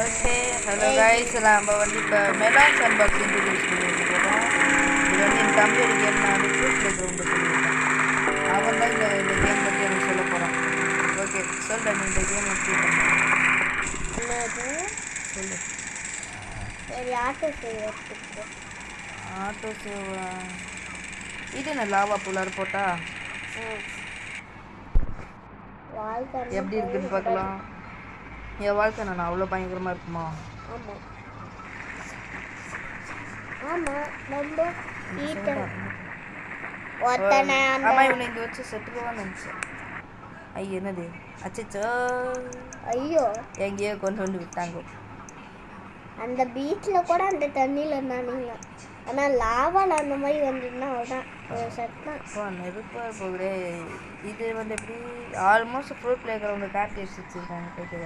Okay hello guys நம்ம வந்து இப்போ மெலான்ஸ் அன்பாக்சிங் இன்ட்ரடியூஸ் பண்ணிட்டு போகிறோம். இது வந்து என் தம்பியோட கேம். நான் வந்து ஃப்ரூட் ப்ளே கிரவுண்டில் சொல்லியிருக்கேன். அவன் தான் இந்த கேம் பற்றி எனக்கு சொல்ல போகிறான். ஓகே சொல்கிறேன், நீ இந்த கேம் எப்படி சொல்லு. ஆட்டோ சேவா இது என்ன லாவா புல்லார் போட்டா எப்படி இருக்குன்னு பார்க்கலாம். என் வாழ்க்கை நான் அவ்வளோ பயங்கரமாக இருக்குமா? ஆமாம், இவனை இங்கே வச்சு செட்டுருவான்னு நினச்சேன். ஐயோ என்னது அச்சோ, ஐயோ எங்கேயோ கொண்டு வந்து விட்டாங்க. அந்த பீச்சில் கூட அந்த தண்ணியில் இருந்தானுங்க. ஆனால் லாவால் அந்த மாதிரி வந்துன்னா அதான் சட்டம் நெருப்பாக போகுது. இது வந்து எப்படி almost fruit play ground card வச்சுருக்காங்க. போயிட்டு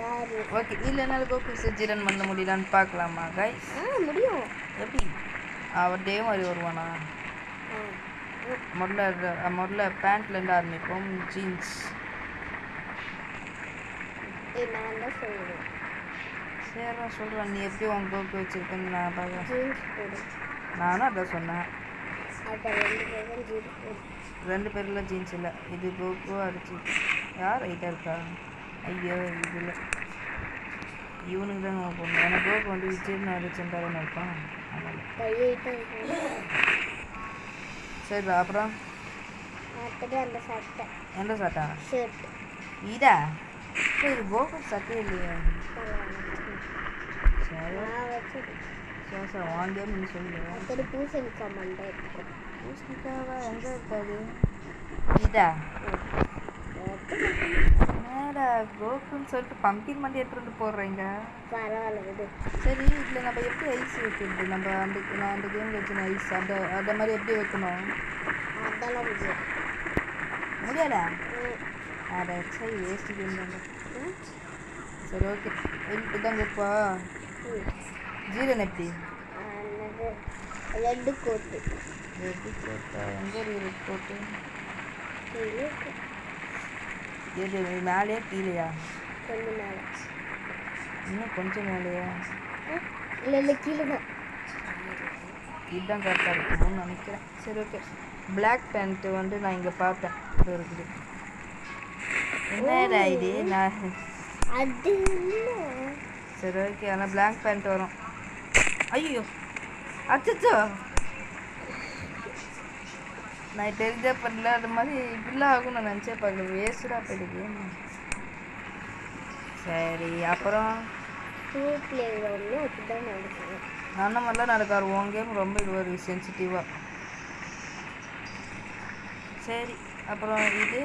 யார் ஓகே இல்லைனாலும் கோகு சஜிரன் பண்ண முடியலான்னு பார்க்கலாமா கைஸ்? முடியும். எப்படி அவன் டே மாதிரி வருவானா? முதல்ல பேண்ட்லேருந்து ஆரம்பிப்போம். ஜீன்ஸ் நான் தான் சொல்லுவேன். சரிடா சொல்கிறேன். நீ எப்படி உன் கோக்கு வச்சுருக்கேன்னு நான் பார்க்குறேன். நானும் அதான் சொன்னேன். 2 பேரில் ஜீன்ஸ் இல்லை. இது கோக்கு அடிச்சு யார் ரைட்டாக இருக்கா? ஐயோ இதில் இவனுக்கு தான் நம்ம போடணும். எனக்கு கோக்கு வந்து விஜய்னு அடிச்சுட்டா தானே இருப்பான். சரிடா அப்புறம் எந்த சட்டா? இதா இது கோகு சட்டே இல்லையா? சரி சரி சார் வாங்கன்னு சொல்லுவேன். பூசணிக்காவா எங்கே இருக்காது? இதா என்னடா கோகுன்னு சொல்லிட்டு பம்பின் மண்டி எடுத்துட்டு வந்து போடுறீங்க. பரவாயில்ல. சரி இதில் நம்ம எப்படி ஐஸ் வைக்கிறது? நம்ம நான் அந்த கேம் வச்சுன ஐஸ் அந்த மாதிரி எப்படி வைக்கணும்? அதெல்லாம் முடியாதா? அட சரி வேஸ்ட்டு கேம் தாங்க. சரி ஓகே இதாங்க. இப்போ ஜீரன் எப்படி? ரெட்டு கோட்டா எங்கே ரெட் கோட்டு? எது மேலேயா கீழேயா? கொஞ்சம் மேலே. இன்னும் கொஞ்சம் மேலேயா? இல்லை கீழே தான். இதுதான் கரெக்டாக இருக்கும்னு நினைக்கிறேன். சரி ஓகே பிளாக் பேண்ட்டு வந்து நான் இங்கே பார்த்தேன். இது இருக்குது. என்னடா இது? நான் அது சரி ஓகே ஆனால் பிளாக் பேண்ட் வரும். ஐயோ அச்சோ, நான் தெரிஞ்சா பண்ணல. அது மாதிரி இப்படிலாம் ஆகும் நான் நினச்சே பார்க்கல. வேஸ்டாக போயிடுது. சரி அப்புறம் அந்த மாதிரிலாம் நடக்காது. உன் கேம் ரொம்ப இதுவாக சென்சிட்டிவாக. சரி அப்புறம் இது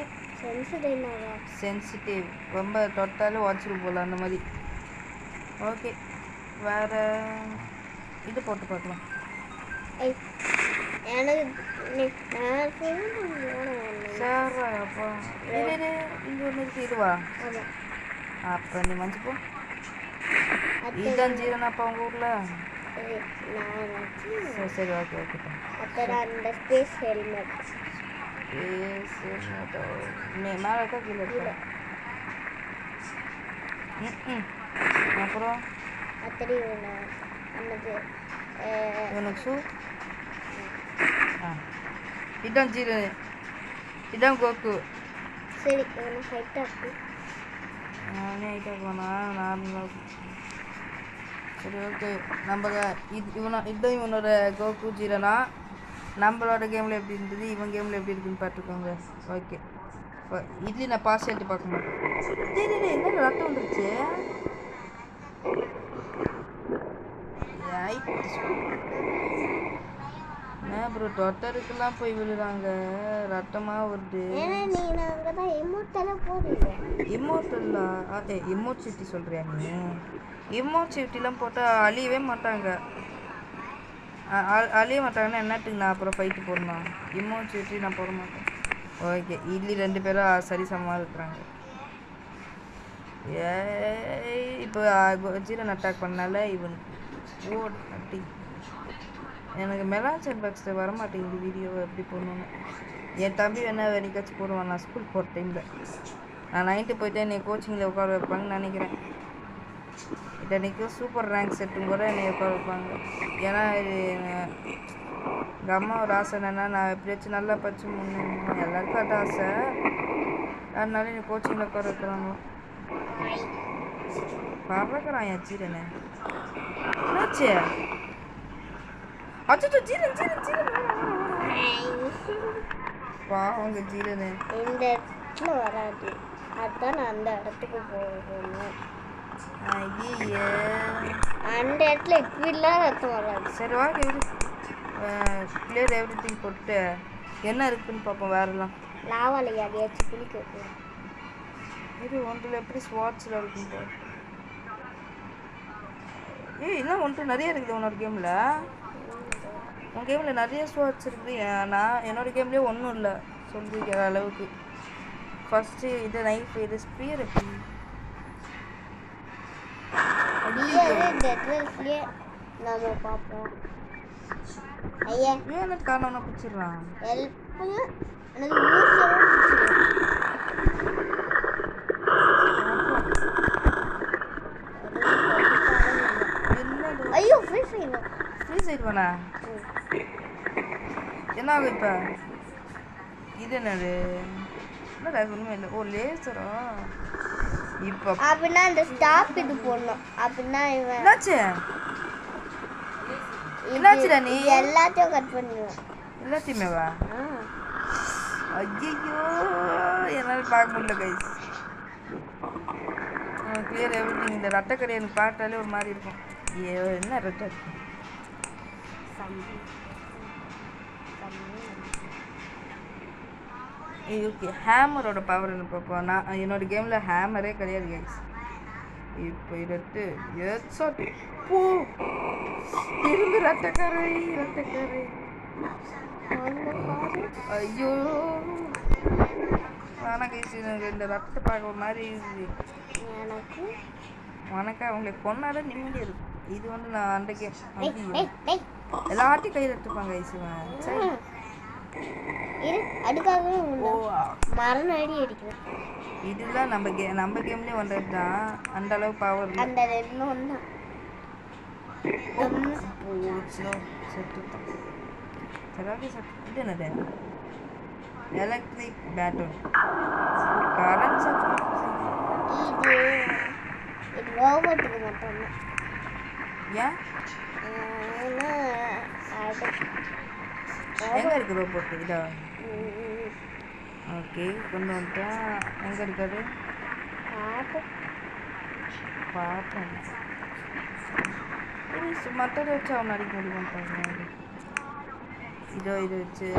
சென்சிட்டிவ் ரொம்ப தொட்டாலும் உடச்சிட்டு போகல அந்த மாதிரி. ஓகே வேறு இது போட்டு பார்க்கலாம். சரி அப்போ இது இங்கே ஒன்று இருக்குது. இதுவா? அப்போ நீ மஞ்சிப்போ. இதுதான் ஜீரன் அப்பா உங்கள் ஊரில்? சரி சரி ஓகே ஓகே. மேலே இருக்கா கீழே இருக்கா? அப்புறம் இவனுக்கு ஷூ. இதான் ஜீரன், இதான் கோகு. நானே ஐட்டாக போனா நார்மலாக. சரி ஓகே நம்ம இதுதான் இவனோட கோகு ஜீரனா. நம்மளோட கேமில் எப்படி இருந்தது, இவன் கேமில் எப்படி இருக்குன்னு பார்த்துக்கோங்க. ஓகே இட்லி நான் பாஸ் எடுத்து பார்க்க மாட்டேன். என்ன ரத்தம் வந்துருச்சு? என்ன ப்ரோ டொட்டருக்கெல்லாம் போய் விழுறாங்க, ரத்தமாக வருது. இம்மோட்டல்லா? அதே இம்மோச்சிட்டி சொல்கிறியா நீ? இம்மோச்சிட்டிலாம் போட்டால் அழியவே மாட்டாங்க. அழிய மாட்டாங்கன்னா என்னத்துக்கு நான் அப்புறம் ஃபைட்டு போடணும்? இம்மோச்சிட்டி நான் போட மாட்டேன். ஓகே இட்லி 2 பேரும் சரி சமமாக இருக்கிறாங்க. இப்போ ஜீரன் அட்டாக் பண்ணால இவனுக்கு ஓடு அப்படி. எனக்கு மெலான்சன் பாக்ஸில் வரமாட்டேங்குது வீடியோவை எப்படி போடணுன்னு. என் தம்பி வேணா வேணிக்காச்சும் போடுவான் நான் ஸ்கூல் போகிற டைமில். நான் நைட்டு போயிட்டு என்னை கோச்சிங்கில் உட்கார வைப்பாங்கன்னு நினைக்கிறேன். இன்றைக்கும் சூப்பர் ரேங்க் செட்டும் கூட என்னை உட்கார வைப்பாங்க. ஏன்னா இது எங்கள் அம்மாவோட ஆசை என்னென்னா நான் எப்படியாச்சும் நல்லா படிச்சு முன்னேறணும். எல்லாருக்கும் அது ஆசை. அதனால என்னை கோச்சிங்கில் உட்கார வைக்கிறாங்க. பறக்கிறான் என் ஜீரனே. என்னாச்சு? அச்சோ ஜீரன் ஜீரன் ஜீரன் பாவங்க ஜீரனே. இந்த இடத்துல வராது, அதுதான் நான் அந்த இடத்துக்கு போகணும். ஐயே அந்த இடத்துல இப்படிலாம் ரத்தம் வராது. சரி வாங்க இரு. கிளியர் எவ்ரி திங் போட்டு என்ன இருக்குன்னு பார்ப்போம். வேறெல்லாம் லாவால யாரையாச்சும் குளிக்க வைக்கலாம். இது ஒன்றில் எப்படி ஸ்வாட்ஸில் இருக்குன்னு பாரு. இன்னும் ஒன்று நிறைய இருக்குது உன்னோட கேமில். உன் கேமில் நிறைய ஸ்வாட்ஸ் இருக்குது. நான் என்னோட கேம்லேயே ஒன்றும் இல்லை சொல்லிக்கிற அளவுக்கு. ஃபஸ்ட்டு இது நைஃப், இது ஸ்பியர். எப்படி நம்ம பார்ப்போம். ஐயா ஏன்னு காரணம் பிடிச்சிடலாம். ஐயோ ஃப்ரீ ஃபயர் ஃப்ரீ சைட் வேணா என்ன ஆகும் இப்போ? இது என்னது? என்னடா ஒன்றுமே இல்லை. ஓ லேசரா? இப்போ அப்படின்னா அந்த ஸ்டாப் இது போடணும். அப்படின்னா இவன் என்னாச்சு? என்னாச்சுடா நீ? எல்லாத்தையும் கட் பண்ணுவேன். எல்லாத்தையுமே வா. ஐயோ என்னால் பார்க்க முடியல கைஸ். Clear everything. இந்த ரத்தக்கடை எனக்கு பார்த்தாலே ஒரு மாதிரி இருக்கும். என்ன ரத்தம்? ஓகே ஹேமரோட பவர் என்ன பார்ப்போம். நான் என்னோட கேமில் ஹேமரே கிடையாது கைஸ். இப்போ இதட்டு ஏச்சாட்டு போ திரும்பி ரத்தக்கரை ரத்தக்கரை. ஐயோ ஆனால் கைஸ் எனக்கு இந்த ரத்தத்தை பார்க்க ஒரு மாதிரி இருக்குது. உனக்கு அவங்களை கொண்டாட நிம்மதியாக இருக்கும். இது வந்து நான் அந்த கேம் எல்லாத்தையும் கையில் எடுத்துப்பாங்க கைஸ். சரி அதுக்காகவே மரண அடி அடிக்கிறேன். இதெல்லாம் நம்ம கேம்லேயே வந்தது தான். அந்த அளவு பவர் இல்லை. அந்த ரெண்டும் ஒன்றா செட்டு சரி ஓகே சார். இது என்னது? Electric battery current supply. இது ரோபோட்டுக்கு மட்டும்தான். ஏன் எங்கே இருக்குது ரோபோட்டு? இதா ஓகே கொண்டு வந்துட்டேன். எங்கே இருக்காது பார்ப்போம். மற்றதை வச்சு அவன் அடிக்க முடியுமான்னு. இதோ இதை வச்சு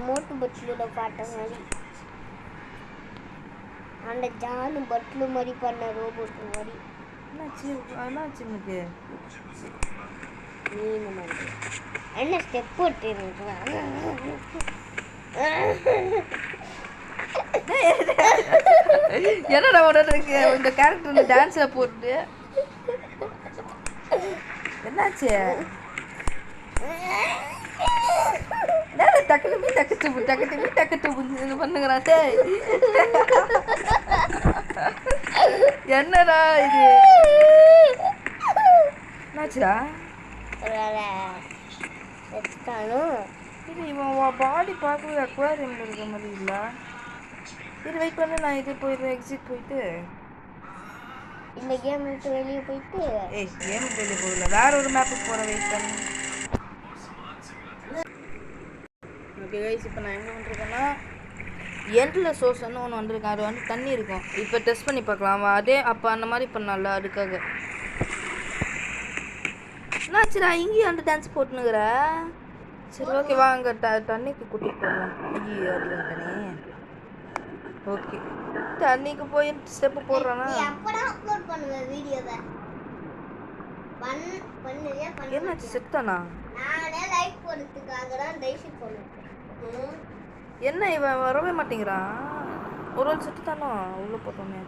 மோட்டு பட்லோட பாட்ட மாதிரி அந்த ஜானு பட்லு மாதிரி பண்ண ரோபோட் மாதிரி. என்னாச்சு எனக்கு? நீ என்ன ஸ்டெப் போட்டு என்னடா உடனே இந்த கேரக்டர் டான்ஸில் போட்டு என்னாச்சு? டக்குனு டக்குட்டு பண்ணுங்கிறான். என்னடா இது? என்னாச்சுடா? இது இவன் பாடி பார்க்கவே அக்வாரியமில் இருக்க மாதிரி இல்லை. இது வெயிட் பண்ணி நான் இது போயிடுவேன். எக்ஸிட் போயிட்டு இந்த கேம் விட்டு வெளியே போயிட்டு கேம் வெளியே போகல, வேற ஒரு மேப்புக்கு போகிற. வெயிட் பண்ணி ஓகே கைஸ். இப்போ நான் எங்கே வந்துருக்கேன்னா எண்டில் சோர்ஸ்ன்னு ஒன்று வந்திருக்கேன். அது வந்து தண்ணி இருக்கும். இப்போ டெஸ்ட் பண்ணி பார்க்கலாம். அதே அப்போ அந்த மாதிரி பண்ணல. அதுக்காக என்னாச்சுடா இங்கேயும் அந்த டான்ஸ் போட்டுனுக்குற? சரி ஓகே வாங்க தண்ணிக்கு கூட்டிகிட்டு போகலாம். ஐயோ அது வந்துட்டனே. ஓகே தண்ணிக்கு போய் ஸ்டெப்பு போடுறானா? என்னாச்சு செத்தானா? நானே லைக் போடுறதுக்காக தான் டைசி போடுறேன். என்ன இவன் வரவே மாட்டேங்கிறான். ஒரு ஆள் செட்டு தானோ உள்ளே போட்டோன்னே.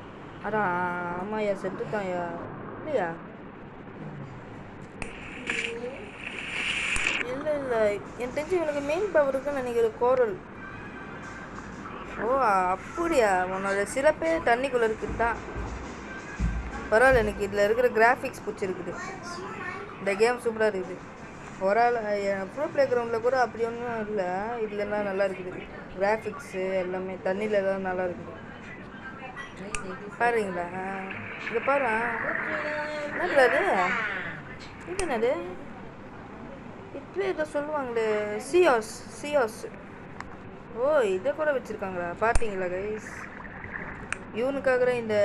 அடா ஆமாய்யா செட்டு தான்யா. இல்லையா? இல்லை என் தெரிஞ்சு இவனுக்கு மெயின் பவர் இருக்குன்னு நினைக்கிறேன். கோரல். ஓ அப்படியா? உன்னோட சிறப்பே தண்ணிக்குள்ளே இருக்குது தான். பரவாயில்ல, எனக்கு இதில் இருக்கிற கிராஃபிக்ஸ் பிடிச்சிருக்குது. இந்த கேம் சூப்பராக இருக்குது. ஒரு ஆள் ப்ரோ ப்ளே கிரவுண்டில் கூட அப்படி ஒன்றும் இல்லை. இதுலலாம் நல்லா இருக்குது. கிராஃபிக்ஸு எல்லாமே தண்ணியில் தான் நல்லா இருக்குது. பாருங்களா? இங்கே பாரு. என்னது அது? இது என்னது? இப்போ இதை சொல்லுவாங்களே சியோஸ். ஓ இதை கூட வச்சுருக்காங்களா? பார்த்தீங்களா கைஸ்? இவனுக்காக இந்த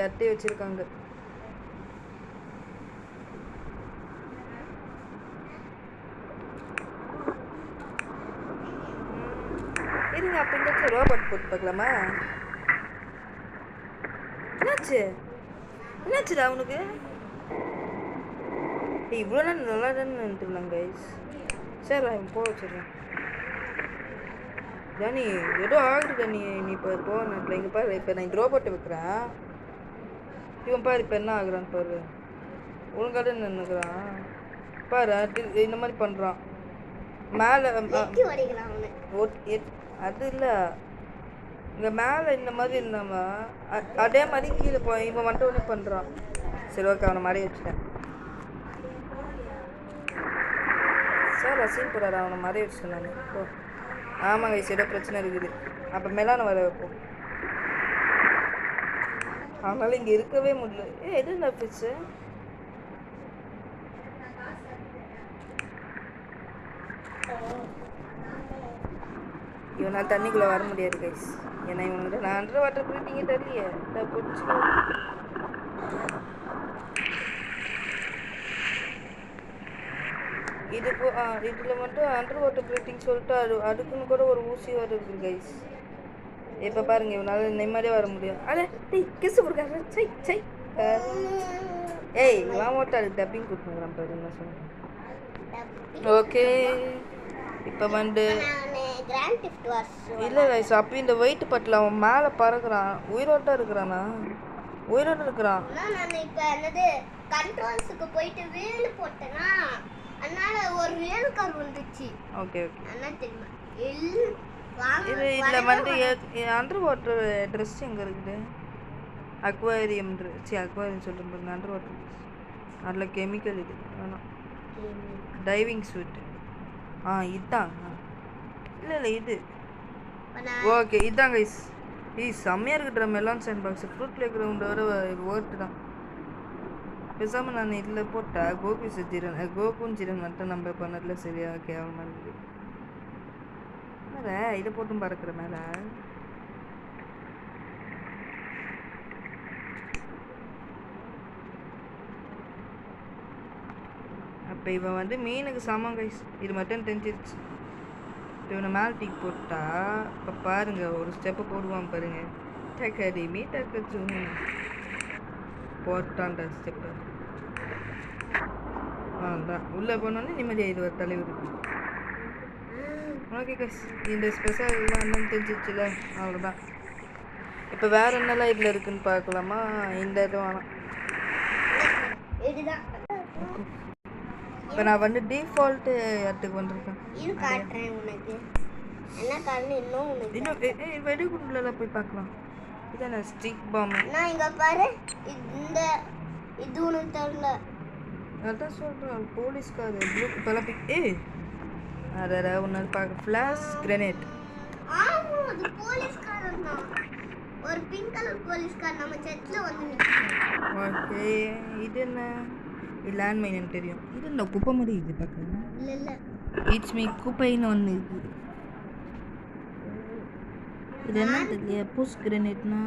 அட்டையை வச்சுருக்காங்க. இருங்க, அப்போ இந்த ரோபோட் போட்டு பார்க்கலாமா? என்னாச்சுடா அவனுக்கு? இவ்வளோ நேரம் நல்லா தானே நின்றுருந்தாங்க கைஸ். சரி அவன் போக வச்சிடுறேன். ஜானி ஏதோ ஆகுது ஜானி. நீ இப்போ போன இங்கே பாரு. இப்போ நான் இந்த ரோபோட்டை வைக்கிறேன். இவன் பாரு இப்போ என்ன ஆகுறான்னு பாரு. ஒழுங்காக நின்றுக்கிறான் பாரு. இந்த மாதிரி பண்ணுறான். மேலே அது இல்லை, இங்கே மேலே இந்த மாதிரி இருந்தாம அதே மாதிரி கீழே இவன் மட்டும் ஒன்றே பண்ணுறான். சரி ஓகே, அவனை மாதிரி வச்சுட்டேன். சார் ரசீன் போடாரு, அவனை மாதிரி வச்சுட்டேன் நான். ஓ ஆமாங்க, ஏதோ பிரச்சனை இருக்குது. அப்போ மேலான வர வைப்போம். அவனால் இங்கே இருக்கவே முடியல. எது இந்த ஃபிட்ஸு? இவனால் தண்ணிக்குள்ளே வர முடியாது கைஸ். ஏன்னா இவனுக்கு நான் அண்டர் வாட்டர் ப்ரீத்திங்கே தெரியலையே. பிடிச்சி இதில் மட்டும் அண்டர் வாட்டர் ப்ரீத்திங் சொல்லிட்டு அதுக்குன்னு கூட ஒரு ஊசி வர இருக்குது கைஸ். இப்போ பாருங்க, இவனால் நிம்மதியாக வர முடியும். அட கிசு கொடுக்காரு. சை ஏய் வாமோட்டாரு டப்பிங் கொடுத்துங்கிறான் பாரு. என்ன சொன்னேன்? ஓகே இப்போ வந்து இல்லை கைஸ், அப்போ இந்த வெயிட் பட்டில் அவன் மேலே பறக்குறான். உயிரோட்ட இருக்கிறானா? உயிரோட்ட இருக்கிறான். நான் இப்போ என்னது கண்ட்ரோல்ஸுக்கு போயிட்டு வேலு போட்டேன்னா அதனால ஒரு வேலு கார் வந்துச்சு. Okay okay. என்ன தெரியுமா? இதில் வந்து அண்டர் வாட்டர் ட்ரெஸ் எங்கே இருக்குது? அக்வாரியம் அக்வாரியம் சொல்கிறேன் பாருங்க. அண்டர் வாட்டர் ட்ரெஸ் அதில் கெமிக்கல் இது வேணாம். டைவிங் சூட் இதுதான். இல்லை இது ஓகே இதுதான் கைஸ். செம்மையாக இருக்கிற melon sand box fruit play கிரவுண்டோட ஒர்த்து தான். பேசாமல் நான் இதில் போட்டால் கோகுன் ஜீரன் மட்டும் நம்ம பண்ணதில்ல சரியா கேவலமாக இருக்குது. வேற இதை போட்டும் பறக்கிற மேலே. அப்போ இவன் வந்து மீனுக்கு சமம் கைஸ். இது மட்டும் தெரிஞ்சிருச்சு. இவனை மேலே டீக் போட்டா இப்போ பாருங்க ஒரு ஸ்டெப்பு போடுவான் பாருங்க. டக்கடிமி டக்கச்சு போட்டான்டா ஸ்டெப்பு. அதுதான் உள்ளே போனோன்னே நிம்மதியாக இது ஒரு தலைவர். ஓகே கைஸ், இந்த ஸ்பெஷல் என்னன்னு தெரிஞ்சிச்சுல, அவ்வளோதான். இப்போ வேற என்னெல்லாம் இதில் இருக்குன்னு பார்க்கலாமா? இந்த இது வேணாம். இப்போ நான் வந்து டிஃபால்ட்டு இடத்துக்கு வந்திருக்கேன். இது காட்டுறேன் உனக்கு. என்ன காரணம் இன்னும் வெடிகுண்டுல போய் பார்க்கலாம். இதான் ஸ்டிக் பாம். நான் இங்கே பாரு, இது உனக்கு தெரியல. அதான் சொல்கிறேன் போலீஸ்கார் ப்ளூ இப்போலாம் அட ஒன்று பார்க்க ஃப்ளாஷ் கிரெனேட். ஆமாம், அது போலீஸ்காரன் தான். ஒரு பிங்க் கலர் போலீஸ்கார் நம்ம சர்ச்சில் வந்து நிற்கிறான். ஓகே, இது என்ன? இது லேண்ட் மைன்னு தெரியும். இது இந்த குப்பை மாதிரி இது பார்க்க. இல்லை இட்ஸ் மீ குப்பைன்னு ஒன்று இருக்குது. இது என்ன தெரியல. புஷ் கிரெனேட்னா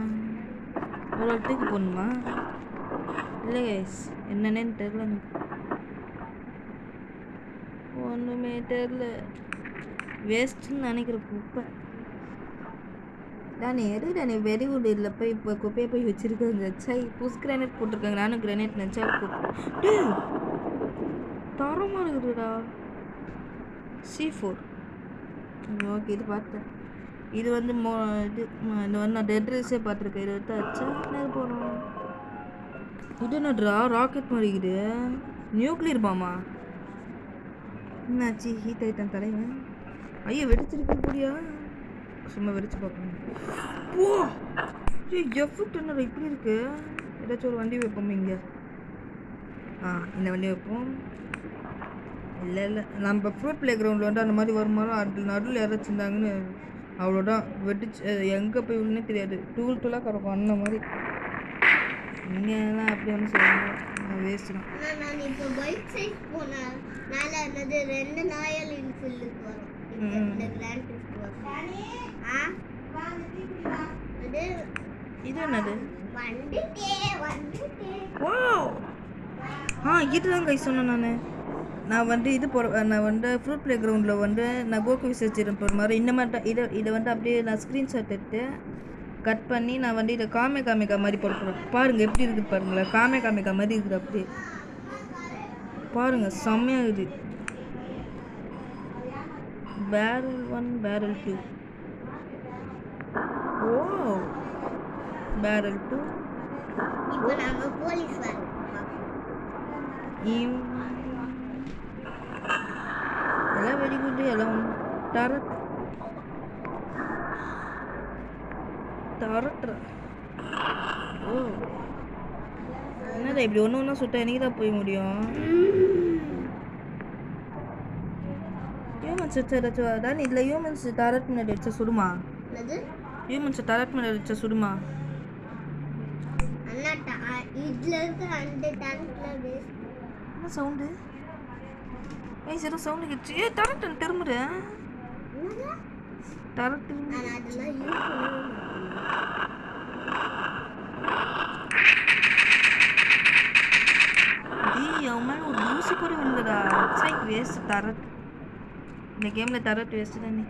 ஒரு இடத்துக்கு போடணுமா? இல்லை கைஸ், என்னென்னு தெரில எனக்கு. ஒன்றுமே தெரில. வேஸ்ட்டுன்னு நினைக்கிற குப்பை தானே. எதுக்கு வெடிகுண்டு இதில் போய் இப்போ குப்பையை போய் வச்சுருக்காங்க. சை புஷ் கிரானைட் போட்டிருக்காங்க. நானும் கிரானைட் நினச்சா தரமாக இருக்குதுடா. C4. ஓகே, இது பார்த்தேன். இது வந்து இது வந்து நான் டெட் ரேஸே பார்த்துருக்கேன். இது எடுத்து அடிச்சா என்ன போகிறோம். இது என்னட்ரா ராக்கெட் மாதிரி இருக்குது. நியூக்ளியர் பாமா என்னாச்சு? ஹீட் ஆகிட்டான் தலைவன். ஐயோ வெடிச்சிருக்க கூடியா? சும்மா வெடிச்சு பார்க்கணும். ஓ எஃபெக்ட் என்னடா இப்படி இருக்கு? ஏதாச்சும் ஒரு வண்டி வைப்போம் இங்கே. இந்த வண்டி வைப்போம். இல்லை நம்ம ஃப்ரூட் ப்ளே கிரவுண்டில் வந்து அந்த மாதிரி வருமானம் அது நடுவில் யாராச்சும் இருந்தாங்கன்னு அவ்வளோதான் வெடிச்சு எங்கே போய் உள்ளே தெரியாது. டூலாக கிடக்கும் அந்த மாதிரி. நீங்கள்லாம் அப்படி ஒன்றும் சொல்லுங்கள், வேஸ்ட்டு தான். நான் இப்போ பைக் சைஸ் போனேன். மேலே என்னது 2 நாயல் இன்ஃபீல்டுக்கு வரும். இந்த கிராண்ட் டெஸ்ட் வரும். அது இது என்னது? வந்துட்டே. ஓ இதுதான் கை சொன்னேன். நான் வந்து இது நான் வந்து ஃப்ரூட் ப்ளே கிரவுண்டில் வந்து நான் கோகு விசேஷம் போகிற மாதிரி இந்த மாதிரி இதை வந்து அப்படியே நான் ஸ்க்ரீன்ஷாட் எடுத்து கட் பண்ணி நான் வந்து இதை காமிக்கா மாதிரி போடுறேன். பாருங்கள் எப்படி இருக்குது பாருங்களேன். காமிக்கா மாதிரி இருக்குது. அப்படியே பாருங்கள், செம்மையாக இருக்குது. Barrel 1 barrel 2. ஓ பேரல் 2. இப்போ நம்ம போலீஸ் வரோம். எல்லாம் வெரி குட். எல்லாம் டரட் ஓ என்னடா இப்படி ஒன்று சுட்டா எனக்கு தான் போய் முடியும். ஹியூமன்ஸ் ஏதாச்சும் அதான் இதில் ஹியூமன்ஸ் டரட் முன்னாடி அடிச்சா சுடுமா? ஹியூமன்ஸ் டரட் முன்னாடி அடிச்சா சுடுமா? என்ன சவுண்டு? ஏதோ சவுண்டு கேட்டுச்சு. டரட் திரும்புற டரட் திரும்ப. அவன் மேலே ஒரு தூசி கூட விழுந்ததா? சைக் வேஸ்ட் டரட். இந்த கேமில் டரட் வேஸ்ட்டு தானே.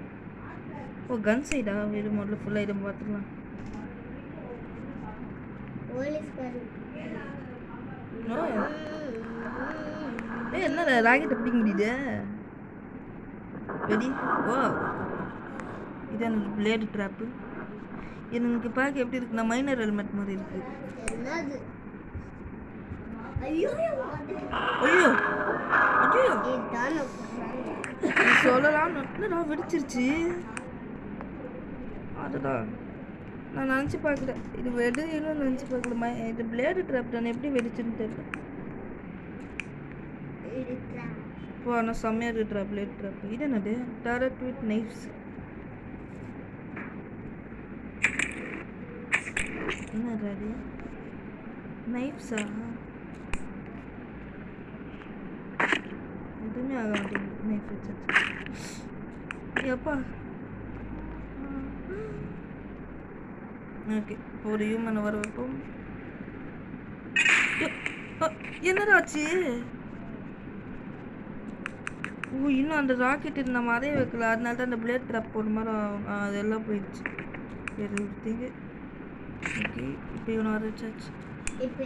ஓ கன் சைடா? வெறும் முதல்ல ஃபுல்லாக இடம் பார்த்துக்கலாம். என்னடா ராக்கெட்டை பிடிக்க முடியுது? வெடி. ஓ இது எனக்கு பிளேடு ட்ராப்பு. எனக்கு பார்க்க எப்படி இருக்குன்னா மைனர் ஹெல்மெட் மாதிரி இருக்கு. ஐயோ சொல்லலாம். என்னடா வெடிச்சிருச்சு? அதுதான் நான் நினச்சி பார்க்கல. இது வெடின்னு நினச்சி பார்க்கல. இது பிளேடு ட்ராப் தானே, எப்படி வெடிச்சுன்னு தெரியல. இப்போ ஆனால் செம்மையாக இருக்குது ட்ராப், பிளேட் ட்ராப். இது என்னது? Turret with knives. என்னடா அது? நைஃப்ஸா? எதுவுமே ஆக மாட்டேங்குது நைஃப் வச்சு. எப்பா ஓகே, ஒரு ஹியூமனை வர வைப்போம். என்னடா ஆச்சு? ஓ இன்னும் அந்த ராக்கெட் நம்ம அதே வைக்கல. அதனால தான் அந்த பிளேட் ட்ராப் போடுற மாதிரி அதெல்லாம் போயிடுச்சு. சரி விட்டீங்க. ஓகே இப்போ இவனை வர வச்சாச்சு. இப்போ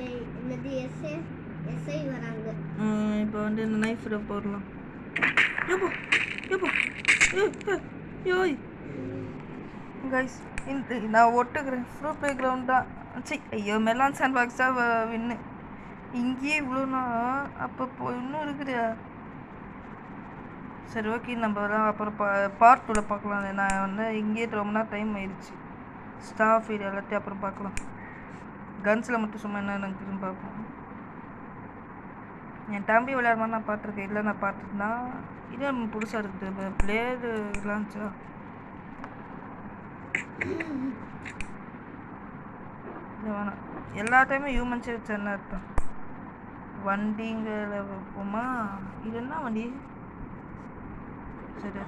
இப்போ வந்து இந்த நைஃப் போடலாம். யோய் கைஸ், நான் ஒட்டுக்கிறேன். ஃப்ரூட் ப்ளே கிரவுண்ட் தான். சரி ஐயோ மெலான் சாண்ட் பாக்ஸ் தான் வின்னு. இங்கேயே இவ்வளோனா அப்போ இன்னும் இருக்குது. சரி ஓகே, நம்ம தான் அப்புறம் பார்ட் 2ல் பார்க்கலாம். நான் வந்து இங்கேயே ரொம்ப நேரம் டைம் ஆயிடுச்சு. ஸ்டாஃப் இது எல்லாத்தையும் அப்புறம் பார்க்கலாம். கன்ஸில் மட்டும் சும்மா என்ன இருக்குதுன்னு பார்ப்போம். என் தம்பி விளையாடுமா நான் பார்த்துருக்கேன். இல்லை நான் பார்த்துருந்தேன். இது புதுசாக இருக்குது. பிளேடு லான்ச்சா? இல்லை வேணாம். எல்லா டைமும் ஹியூமன்ஸே வச்சு என்ன அர்த்தம்? வண்டிங்களை வைப்போமா? இது என்ன வண்டி? சரி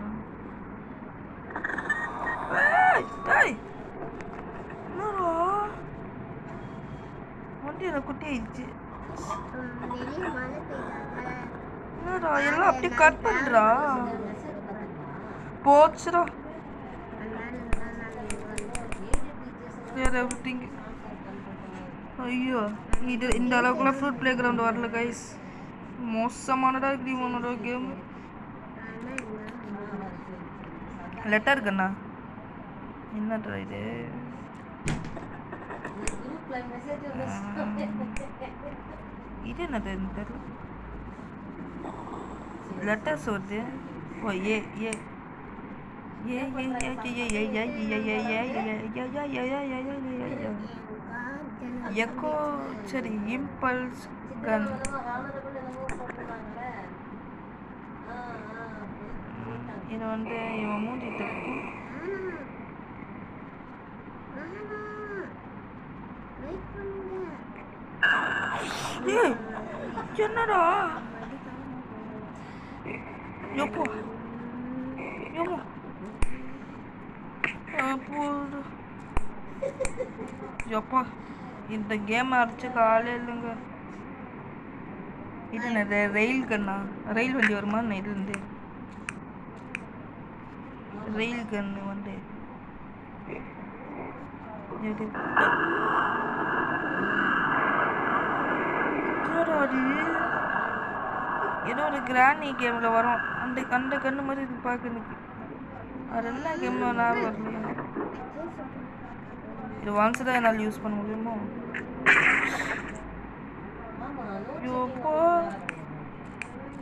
என்னடா வண்டி என்ன குட்டி ஆயிடுச்சு? என்னடா எல்லாம் அப்படியே கட் பண்ணுறா? போச்சுடா. வேறு எப்படிங்க? ஐயோ இது இந்த அளவுக்குலாம் ஃப்ரூட் ப்ளே கிரவுண்ட் வரல கைஸ். மோசமானடா இப்படி உன்னோட கேமு. லெட்டர் கண்ணா என்னடா இது இது என்னது தெரியல லெட்டர்ஸ் வருது ஓ ஏ ஏ ஏ எக்கோ சரி இம்பல்ஸ் கன் இது வந்து இவன் மூஞ்சி தப்பு என்னடா எப்போ ஏமா போடு எப்பா இந்த கேம் அடிச்சு காலே இல்லைங்க இது என்னது ரயில் கண்ணா ரயில் வண்டி வருமா இதுலேருந்து ரயில் கன்னு வந்து ஏதோ ஒரு கிராணி கேமில் வரும் அந்த அந்த கண்ணு மாதிரி இது பார்க்க எனக்கு அது என்ன கேம் ஞாபகம் வரல இது ஒன்ஸ் தான் என்னால் யூஸ் பண்ண முடியுமோ ஐயோப்போ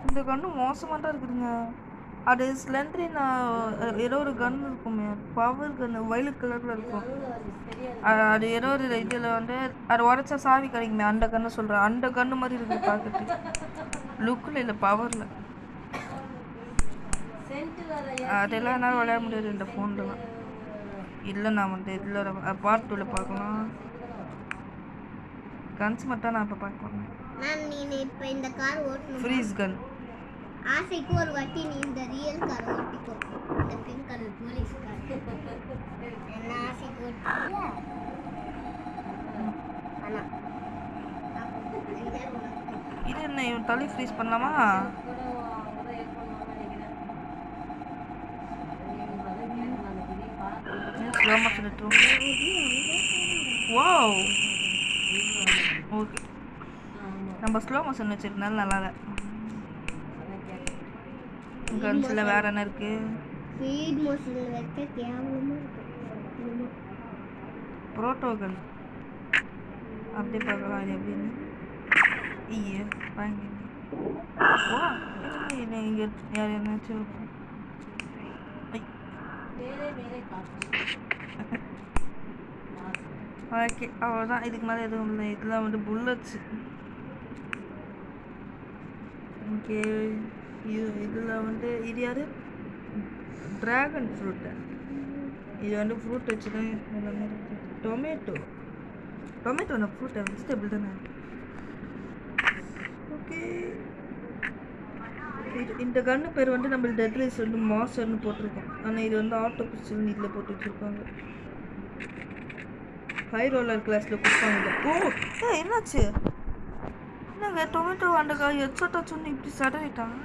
இந்த கன்று மோசமாக தான் இருக்குதுங்க அது ஸ்லெண்ட்ரி நான் ஏதோ ஒரு கன் இருக்குமே பவர் கன்று வயலட் கலரில் இருக்கும் அது ஏதோ ஒரு இதில் வந்து அது உடச்சா சாவி கிடைக்குமே அந்த கன்று சொல்கிறேன் அந்த கன்று மாதிரி இருக்குது பார்க்கறதுக்கு லுக்கில் இல்லை பவரில் அதெல்லாம் என்னால் விளையாட முடியாது இந்த ஃபோன்லலாம் இல்லை நான் வந்து இதில் பார்ட் 2ல பார்க்கலாம் கன்ஸ் மட்டும் நான் இப்போ பார்க்க போகிறேன் இப்போ இந்த கார் ஓட்டணும் ஃப்ரீஸ் கன் ஆசைக்கு ஒரு வாட்டி நீ இந்த ரியல் கார் ஓட்டிக்கோ இந்த பிங்க் கலர் போலீஸ் கார் என்ன ஆசைக்கு ஓட்டிக்கியா ஆனால் இது என்ன இவன் தலை ஃப்ரீஸ் பண்ணலாமா ஸ்லோ மோஷன் எடுத்துரும் வாவ் ஓகே நம்ம ஸ்லோ மோஷன் வச்சிருக்கனால நல்லா இல்லை கன்ஸில் வேறு என்ன இருக்குது ஸ்பீட் மோஷனில் வைக்க கேவலமாக இருக்கும் புரோட்டோகன் அப்படி பார்க்கலாம் அது எப்படின்னு ஐயே வாங்கி ஓ இங்கே யார் என்னாச்சும் ஓகே அவ்வளோதான் இதுக்கு மேலே எதுவும் இல்லை இதெல்லாம் வந்து புல்லட்ஸு ஓகே இதில் வந்து இது யார் ட்ராகன் ஃப்ரூட்டு இது வந்து ஃப்ரூட் வச்சு தான் எல்லாமே இருக்குது டொமேட்டோ டொமேட்டோ ஃப்ரூட் வெஜிடபிள் தானே ஓகே இந்த கன்று பேர் வந்து நம்ம டெட்லைஸ் வந்து மாஸ்டர்னு போட்டிருக்கோம் ஆனால் இது வந்து ஆட்டோ பிஸ்டல்னு இதில் போட்டு வச்சுருக்காங்க ஹை ரோலர் கிளாஸில் கொடுப்பாங்க ஓ என்னாச்சு என்னங்க டொமேட்டோ அந்த ஹெட்ஷாட்டா சொன்னு இப்படி சடவிட்டான்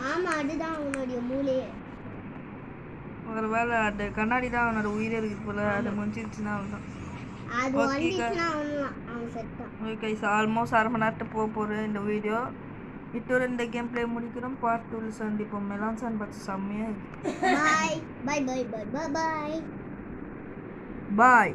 ஆமாம் அதுதான் அவனுடைய மூளையே ஒரு வேலை அந்த கண்ணாடி தான் அவனோட உயிரே இருக்குது போல அதை முடிஞ்சிருச்சுன்னா அவன்தான் ஓகே ஆல்மோஸ்ட் அரை மணி நேரத்தை போக போகிறேன் இந்த வீடியோ இத்தோட இந்த கேம் பிளே முடிக்கிறோம் பார்ட் 2ல சந்திப்போம் மெலான்சான் பார்த்து செம்மையாக இருக்குது பாய் பாய் பாய் பாய் பாய் பாய்